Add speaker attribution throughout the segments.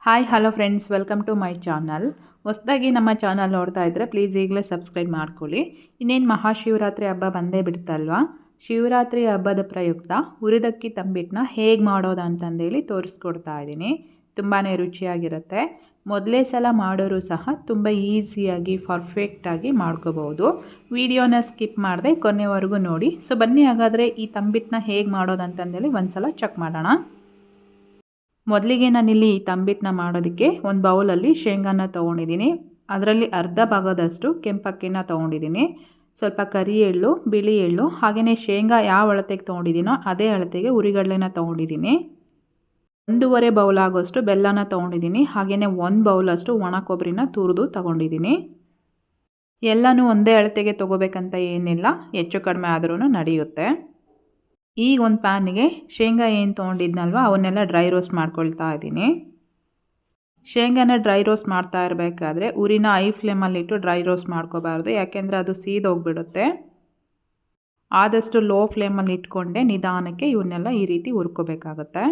Speaker 1: Hi hello friends, welcome to my channel. ಹೊಸದಾಗಿ ನಮ್ಮ channel ನೋಡ್ತಾ ಇದ್ದರೆ ಪ್ಲೀಸ್ ಈಗಲೇ ಸಬ್ಸ್ಕ್ರೈಬ್ ಮಾಡ್ಕೊಳ್ಳಿ. ಇನ್ನೇನು ಮಹಾಶಿವರಾತ್ರಿ ಹಬ್ಬ ಬಂದೇ ಬಿಡ್ತಲ್ವಾ. ಶಿವರಾತ್ರಿ ಹಬ್ಬದ ಪ್ರಯುಕ್ತ ಹುರಿದಕ್ಕಿ ತಂಬಿಟ್ಟನ್ನ ಹೇಗೆ ಮಾಡೋದು ಅಂತಂದೇಳಿ ತೋರಿಸ್ಕೊಡ್ತಾ ಇದ್ದೀನಿ. ತುಂಬಾ ರುಚಿಯಾಗಿರುತ್ತೆ. ಮೊದಲೇ ಸಲ ಮಾಡೋರು ಸಹ ತುಂಬ ಈಸಿಯಾಗಿ ಪರ್ಫೆಕ್ಟಾಗಿ ಮಾಡ್ಕೋಬೋದು. ವಿಡಿಯೋನ ಸ್ಕಿಪ್ ಮಾಡದೆ ಕೊನೆವರೆಗೂ ನೋಡಿ. ಸೊ ಬನ್ನಿ ಹಾಗಾದರೆ ಈ ತಂಬಿಟ್ಟನ್ನ ಹೇಗೆ ಮಾಡೋದು ಅಂತಂದೇಳಿ ಒಂದು ಸಲ ಚೆಕ್ ಮಾಡೋಣ. ಮೊದಲಿಗೆ ನಾನಿಲ್ಲಿ ತಂಬಿಟ್ಟನ್ನ ಮಾಡೋದಕ್ಕೆ ಒಂದು ಬೌಲಲ್ಲಿ ಶೇಂಗಾನ ತೊಗೊಂಡಿದ್ದೀನಿ. ಅದರಲ್ಲಿ ಅರ್ಧ ಭಾಗದಷ್ಟು ಕೆಂಪಕ್ಕಿನ ತೊಗೊಂಡಿದ್ದೀನಿ. ಸ್ವಲ್ಪ ಕರಿ ಎಳ್ಳು, ಬಿಳಿ ಎಳ್ಳು, ಹಾಗೆಯೇ ಶೇಂಗಾ ಯಾವ ಅಳತೆಗೆ ತೊಗೊಂಡಿದ್ದೀನೋ ಅದೇ ಅಳತೆಗೆ ಹುರಿಗಡಲೆನ ತೊಗೊಂಡಿದ್ದೀನಿ. 1.5 ಬೌಲ್ ಆಗೋಷ್ಟು ಬೆಲ್ಲನ ತೊಗೊಂಡಿದ್ದೀನಿ. ಹಾಗೆಯೇ 1 ಬೌಲಷ್ಟು ಒಣ ಕೊಬ್ಬರಿನ ತುರಿದು ತೊಗೊಂಡಿದ್ದೀನಿ. ಎಲ್ಲನೂ ಒಂದೇ ಅಳತೆಗೆ ತೊಗೋಬೇಕಂತ ಏನಿಲ್ಲ, ಹೆಚ್ಚು ಕಡಿಮೆ ಆದ್ರೂ ನಡೆಯುತ್ತೆ. ಈಗ ಒಂದು ಪ್ಯಾನಿಗೆ ಶೇಂಗಾ ಏನು ತೊಗೊಂಡಿದ್ನಲ್ವ ಅವನ್ನೆಲ್ಲ ಡ್ರೈ ರೋಸ್ಟ್ ಮಾಡ್ಕೊಳ್ತಾ ಇದ್ದೀನಿ. ಶೇಂಗಾನ ಡ್ರೈ ರೋಸ್ಟ್ ಮಾಡ್ತಾ ಇರಬೇಕಾದ್ರೆ ಉರಿನ ಐ ಫ್ಲೇಮಲ್ಲಿಟ್ಟು ಡ್ರೈ ರೋಸ್ಟ್ ಮಾಡ್ಕೋಬಾರ್ದು, ಯಾಕೆಂದರೆ ಅದು ಸೀದೋಗ್ಬಿಡುತ್ತೆ. ಆದಷ್ಟು ಲೋ ಫ್ಲೇಮಲ್ಲಿ ಇಟ್ಕೊಂಡೆ ನಿಧಾನಕ್ಕೆ ಇವನ್ನೆಲ್ಲ ಈ ರೀತಿ ಹುರ್ಕೋಬೇಕಾಗುತ್ತೆ.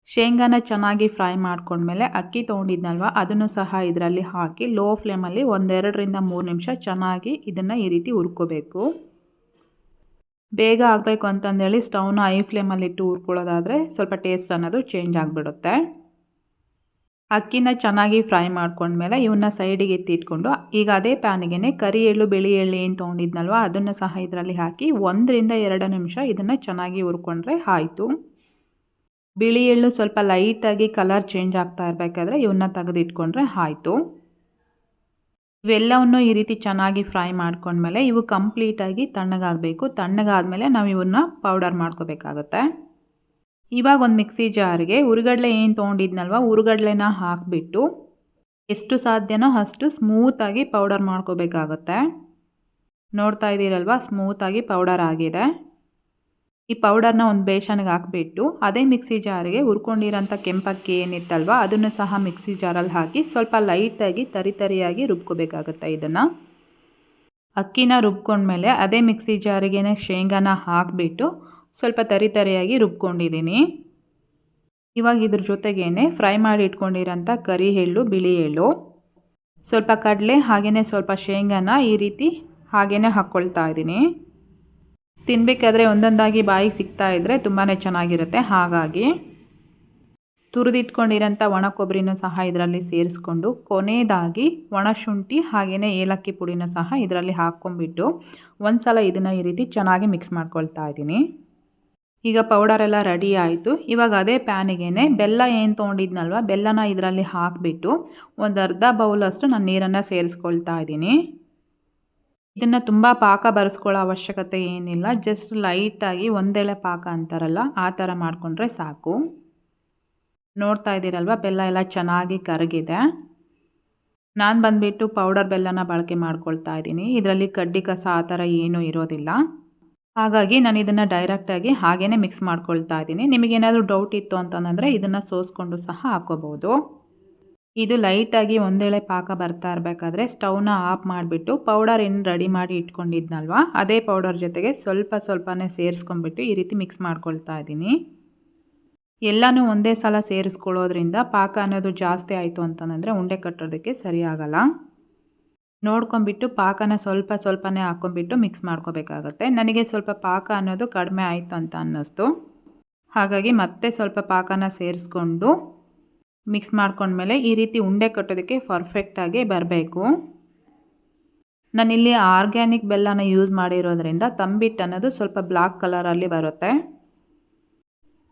Speaker 1: ಶೇಂಗಾನ ಚೆನ್ನಾಗಿ ಫ್ರೈ ಮಾಡ್ಕೊಂಡ್ಮೇಲೆ ಅಕ್ಕಿ ತೊಗೊಂಡಿದ್ನಲ್ವ ಅದನ್ನು ಸಹ ಇದರಲ್ಲಿ ಹಾಕಿ ಲೋ ಫ್ಲೇಮಲ್ಲಿ 1-2 ನಿಮಿಷ ಚೆನ್ನಾಗಿ ಇದನ್ನು ಈ ರೀತಿ ಹುರ್ಕೋಬೇಕು. ಬೇಗ ಆಗಬೇಕು ಅಂತಂದೇಳಿ ಸ್ಟವ್ನ ಐ ಫ್ಲೇಮಲ್ಲಿಟ್ಟು ಹುರ್ಕೊಳ್ಳೋದಾದರೆ ಸ್ವಲ್ಪ ಟೇಸ್ಟ್ ಅನ್ನೋದು ಚೇಂಜ್ ಆಗಿಬಿಡುತ್ತೆ. ಅಕ್ಕಿನ ಚೆನ್ನಾಗಿ ಫ್ರೈ ಮಾಡ್ಕೊಂಡ್ಮೇಲೆ ಇವನ್ನ ಸೈಡಿಗೆ ಎತ್ತಿಟ್ಕೊಂಡು ಈಗ ಅದೇ ಪ್ಯಾನಿಗೆ ಕರಿ ಎಳ್ಳು, ಬಿಳಿ ಎಳ್ಳು ಏನು ತೊಗೊಂಡಿದ್ನಲ್ವ ಅದನ್ನು ಸಹ ಇದರಲ್ಲಿ ಹಾಕಿ 1-2 ನಿಮಿಷ ಇದನ್ನು ಚೆನ್ನಾಗಿ ಹುರ್ಕೊಂಡ್ರೆ ಆಯಿತು. ಬಿಳಿ ಎಳ್ಳು ಸ್ವಲ್ಪ ಲೈಟಾಗಿ ಕಲರ್ ಚೇಂಜ್ ಆಗ್ತಾ ಇರಬೇಕಾದ್ರೆ ಇವನ್ನ ತೆಗೆದಿಟ್ಕೊಂಡ್ರೆ ಆಯಿತು. ಇವೆಲ್ಲವನ್ನು ಈ ರೀತಿ ಚೆನ್ನಾಗಿ ಫ್ರೈ ಮಾಡ್ಕೊಂಡ್ಮೇಲೆ ಇವು ಕಂಪ್ಲೀಟಾಗಿ ತಣ್ಣಗಾಗಬೇಕು. ತಣ್ಣಗಾದ್ಮೇಲೆ ನಾವು ಇವನ್ನ ಪೌಡರ್ ಮಾಡ್ಕೋಬೇಕಾಗತ್ತೆ. ಇವಾಗ ಒಂದು ಮಿಕ್ಸಿ ಜಾರ್ಗೆ ಹುರಿಗಡಲೆ ಏನು ತೊಗೊಂಡಿದ್ನಲ್ವ ಹುರಿಗಡಲೆನ ಹಾಕಿಬಿಟ್ಟು ಎಷ್ಟು ಸಾಧ್ಯನೋ ಅಷ್ಟು ಸ್ಮೂತಾಗಿ ಪೌಡರ್ ಮಾಡ್ಕೋಬೇಕಾಗತ್ತೆ. ನೋಡ್ತಾ ಇದ್ದೀರಲ್ವ, ಸ್ಮೂತಾಗಿ ಪೌಡರ್ ಆಗಿದೆ. ಈ ಪೌಡರ್ನ ಒಂದು ಬೇಸನ್ಗೆ ಹಾಕಿಬಿಟ್ಟು ಅದೇ ಮಿಕ್ಸಿ ಜಾರಿಗೆ ಹುರ್ಕೊಂಡಿರೋಂಥ ಕೆಂಪಕ್ಕಿ ಏನಿತ್ತಲ್ವ ಅದನ್ನು ಸಹ ಮಿಕ್ಸಿ ಜಾರಲ್ಲಿ ಹಾಕಿ ಸ್ವಲ್ಪ ಲೈಟಾಗಿ ತರಿಯಾಗಿ ರುಬ್ಕೋಬೇಕಾಗತ್ತೆ. ಇದನ್ನು ಅಕ್ಕಿನ ರುಬ್ಕೊಂಡ್ಮೇಲೆ ಅದೇ ಮಿಕ್ಸಿ ಜಾರಿಗೆ ಶೇಂಗಾನ ಹಾಕಿಬಿಟ್ಟು ಸ್ವಲ್ಪ ತರಿಯಾಗಿ ರುಬ್ಕೊಂಡಿದ್ದೀನಿ. ಇವಾಗ ಇದ್ರ ಜೊತೆಗೇ ಫ್ರೈ ಮಾಡಿ ಇಟ್ಕೊಂಡಿರೋಂಥ ಕರಿ ಎಳ್ಳು, ಬಿಳಿ ಎಳ್ಳು, ಸ್ವಲ್ಪ ಕಡಲೆ, ಹಾಗೆಯೇ ಸ್ವಲ್ಪ ಶೇಂಗಾನ ಈ ರೀತಿ ಹಾಗೆಯೇ ಹಾಕ್ಕೊಳ್ತಾ ಇದ್ದೀನಿ. ತಿನ್ನಬೇಕಾದ್ರೆ ಒಂದೊಂದಾಗಿ ಬಾಯಿಗೆ ಸಿಗ್ತಾ ಇದ್ದರೆ ತುಂಬಾ ಚೆನ್ನಾಗಿರುತ್ತೆ. ಹಾಗಾಗಿ ತುರಿದಿಟ್ಕೊಂಡಿರೋಂಥ ಒಣ ಕೊಬ್ಬರಿನೂ ಸಹ ಇದರಲ್ಲಿ ಸೇರಿಸ್ಕೊಂಡು ಕೊನೆಯದಾಗಿ ಒಣ ಶುಂಠಿ ಹಾಗೆಯೇ ಏಲಕ್ಕಿ ಪುಡಿನೂ ಸಹ ಇದರಲ್ಲಿ ಹಾಕ್ಕೊಂಬಿಟ್ಟು ಒಂದು ಸಲ ಇದನ್ನು ಈ ರೀತಿ ಚೆನ್ನಾಗಿ ಮಿಕ್ಸ್ ಮಾಡ್ಕೊಳ್ತಾ ಇದ್ದೀನಿ. ಈಗ ಪೌಡರ್ ಎಲ್ಲ ರೆಡಿ ಆಯಿತು. ಇವಾಗ ಅದೇ ಪ್ಯಾನಿಗೆ ಬೆಲ್ಲ ಏನು ತೊಗೊಂಡಿದ್ನಲ್ವ ಬೆಲ್ಲನ ಇದರಲ್ಲಿ ಹಾಕಿಬಿಟ್ಟು ಒಂದು ಅರ್ಧ ಬೌಲಷ್ಟು ನಾನು ನೀರನ್ನು ಸೇರಿಸ್ಕೊಳ್ತಾ ಇದ್ದೀನಿ. ಇದನ್ನು ತುಂಬ ಪಾಕ ಬರೆಸ್ಕೊಳ್ಳೋ ಅವಶ್ಯಕತೆ ಏನಿಲ್ಲ, ಜಸ್ಟ್ ಲೈಟಾಗಿ ಒಂದೆಳೆ ಪಾಕ ಅಂತಾರಲ್ಲ ಆ ಥರ ಮಾಡಿಕೊಂಡ್ರೆ ಸಾಕು. ನೋಡ್ತಾ ಇದ್ದೀರಲ್ವ, ಬೆಲ್ಲ ಎಲ್ಲ ಚೆನ್ನಾಗಿ ಕರಗಿದೆ. ನಾನು ಬಂದುಬಿಟ್ಟು ಪೌಡರ್ ಬೆಲ್ಲನ ಬಳಕೆ ಮಾಡ್ಕೊಳ್ತಾ ಇದ್ದೀನಿ. ಇದರಲ್ಲಿ ಕಡ್ಡಿ ಕಸ ಆ ಥರ ಏನೂ ಇರೋದಿಲ್ಲ. ಹಾಗಾಗಿ ನಾನು ಇದನ್ನು ಡೈರೆಕ್ಟಾಗಿ ಹಾಗೇ ಮಿಕ್ಸ್ ಮಾಡ್ಕೊಳ್ತಾ ಇದ್ದೀನಿ. ನಿಮಗೇನಾದರೂ ಡೌಟ್ ಇತ್ತು ಅಂತಂದರೆ ಇದನ್ನು ಸೋಸ್ಕೊಂಡು ಸಹ ಹಾಕೋಬೋದು. ಇದು ಲೈಟಾಗಿ ಒಂದೆಳೆ ಪಾಕ ಬರ್ತಾ ಇರಬೇಕಾದ್ರೆ ಸ್ಟವ್ನ ಆಫ್ ಮಾಡಿಬಿಟ್ಟು ಪೌಡರ್ ಏನು ರೆಡಿ ಮಾಡಿ ಇಟ್ಕೊಂಡಿದ್ನಲ್ವ ಅದೇ ಪೌಡರ್ ಜೊತೆಗೆ ಸ್ವಲ್ಪನೇ ಸೇರಿಸ್ಕೊಂಡ್ಬಿಟ್ಟು ಈ ರೀತಿ ಮಿಕ್ಸ್ ಮಾಡ್ಕೊಳ್ತಾ ಇದ್ದೀನಿ. ಎಲ್ಲನೂ ಒಂದೇ ಸಲ ಸೇರಿಸ್ಕೊಳ್ಳೋದ್ರಿಂದ ಪಾಕ ಅನ್ನೋದು ಜಾಸ್ತಿ ಆಯಿತು ಅಂತಂದರೆ ಉಂಡೆ ಕಟ್ಟೋದಕ್ಕೆ ಸರಿ ಆಗಲ್ಲ. ನೋಡ್ಕೊಂಬಿಟ್ಟು ಪಾಕನ ಸ್ವಲ್ಪನೇ ಹಾಕ್ಕೊಂಬಿಟ್ಟು ಮಿಕ್ಸ್ ಮಾಡ್ಕೋಬೇಕಾಗತ್ತೆ. ನನಗೆ ಸ್ವಲ್ಪ ಪಾಕ ಅನ್ನೋದು ಕಡಿಮೆ ಆಯಿತು ಅಂತ ಅನ್ನಿಸ್ತು. ಹಾಗಾಗಿ ಮತ್ತೆ ಸ್ವಲ್ಪ ಪಾಕನ ಸೇರಿಸ್ಕೊಂಡು ಮಿಕ್ಸ್ ಮಾಡ್ಕೊಂಡ್ಮೇಲೆ ಈ ರೀತಿ ಉಂಡೆ ಕಟ್ಟೋದಕ್ಕೆ ಪರ್ಫೆಕ್ಟಾಗಿ ಬರಬೇಕು. ನಾನಿಲ್ಲಿ ಆರ್ಗ್ಯಾನಿಕ್ ಬೆಲ್ಲನ ಯೂಸ್ ಮಾಡಿರೋದ್ರಿಂದ ತಂಬಿಟ್ಟು ಅನ್ನೋದು ಸ್ವಲ್ಪ ಬ್ಲ್ಯಾಕ್ ಕಲರಲ್ಲಿ ಬರುತ್ತೆ.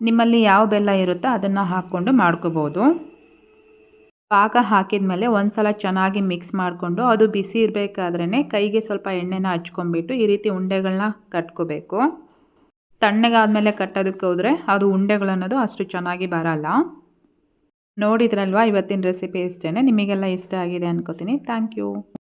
Speaker 1: ನಿಮ್ಮಲ್ಲಿ ಯಾವ ಬೆಲ್ಲ ಇರುತ್ತೋ ಅದನ್ನು ಹಾಕ್ಕೊಂಡು ಮಾಡ್ಕೋಬೋದು. ಪಾಕ ಹಾಕಿದ ಮೇಲೆ ಒಂದು ಸಲ ಚೆನ್ನಾಗಿ ಮಿಕ್ಸ್ ಮಾಡಿಕೊಂಡು ಅದು ಬಿಸಿ ಇರಬೇಕಾದ್ರೇ ಕೈಗೆ ಸ್ವಲ್ಪ ಎಣ್ಣೆನ ಹಚ್ಕೊಂಡ್ಬಿಟ್ಟು ಈ ರೀತಿ ಉಂಡೆಗಳನ್ನ ಕಟ್ಕೋಬೇಕು. ತಣ್ಣಗಾದ್ಮೇಲೆ ಕಟ್ಟೋದಕ್ಕೆ ಹೋದರೆ ಅದು ಉಂಡೆಗಳು ಅನ್ನೋದು ಅಷ್ಟು ಚೆನ್ನಾಗಿ ಬರಲ್ಲ. ನೋಡಿದ್ರಲ್ವ, ಇವತ್ತಿನ ರೆಸಿಪಿ ಇಷ್ಟೇ. ನಿಮಗೆಲ್ಲ ಇಷ್ಟ ಆಗಿದೆ ಅನ್ಕೋತೀನಿ. Thank you.